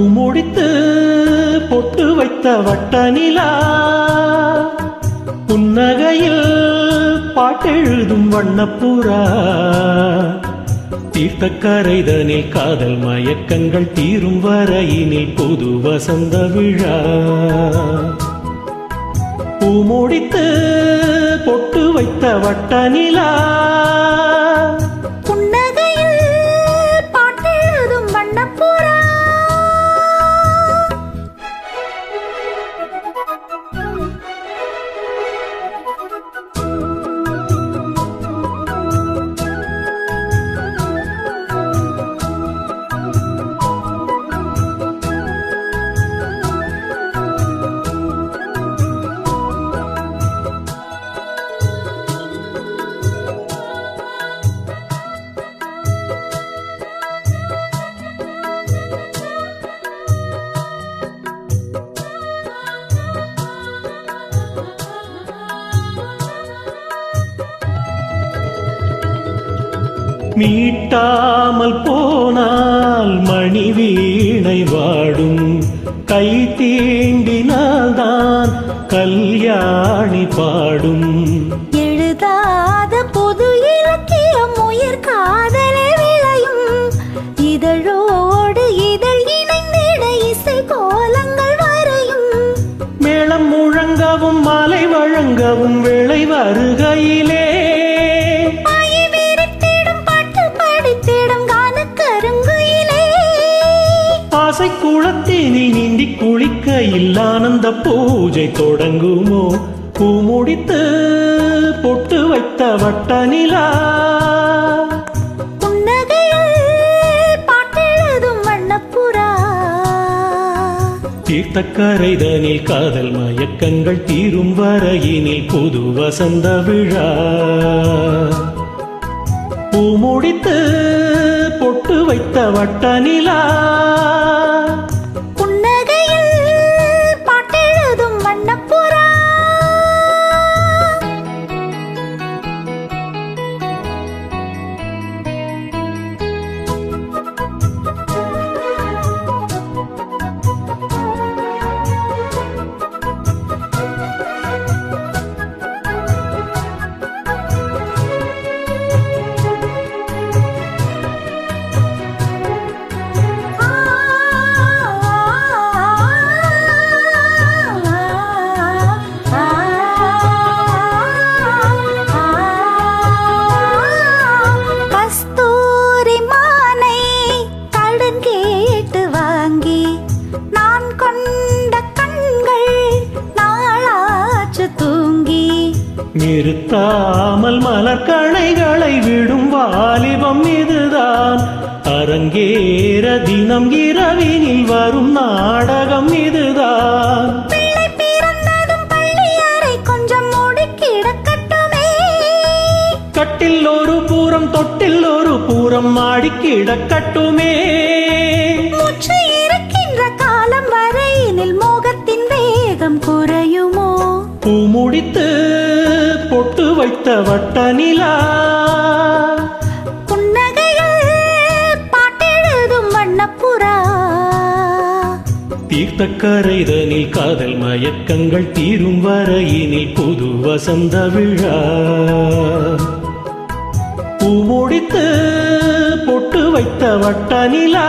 பூமுடித்து பொட்டு வைத்த வட்ட நிலா புன்னகையில் பாட்டெழுதும் வண்ணப்புறா தீர்த்தக்கரைதனில் காதல் மயக்கங்கள் தீரும் வரையினில் புது வசந்த விழா பூமுடித்து பொட்டு வைத்த வட்ட நிலா மீட்டாமல் போனால் மணி வீணை வாடும் கை தீண்டினால்தான் கல்யாணி பாடும் எழுதாத பொது இலக்கியம் உயிர் காதலே விளையும் இதழோடு இதழ் இணைந்திட இசை கோலங்கள் வரையும் மேளம் முழங்கவும் மாலை வழங்கவும் வேளை வருகையிலே ஆசை குளத்தினில் நீந்தி குளிக்கையில் ஆனந்த பூஜை தொடங்குமோ பூமுடித்து பொட்டு வைத்த வட்ட நிலா புன்னகையில் பாட்டெழுதும் வண்ணப்புறா தீர்த்தக்கரைதனில் காதல் மயக்கங்கள் தீரும் வரையினில் புது வசந்த விழா பூமுடித்து பொட்டு வைத்த வட்ட நிலா நிறுத்தாமல் மலர்கணைகளை விடும் வாலிபம் இதுதான் அரங்கேற தினம் இரவினில் வரும் நாடகம் இதுதான் பிள்ளை பிறந்ததும் பள்ளி அறை கொஞ்சம் மூடி கிடக்கட்டுமே கட்டில் ஒரு பூரம் தொட்டில் ஒரு பூரம் மாடி கிடக்கட்டுமே மூச்சு இருக்கின்ற காலம் வரையினில் மோகத்தின் வேகம் குறையுமோ பூமுடித்து பொட்டு வைத்த வட்ட நிலா புன்னகையில் பாட்டெழுதும் வண்ணப்புறா தீர்த்தக்கரைதனில் காதல் மயக்கங்கள் தீரும் வரையினில் புது வசந்த விழா பூமுடித்து பொட்டு வைத்த வட்ட நிலா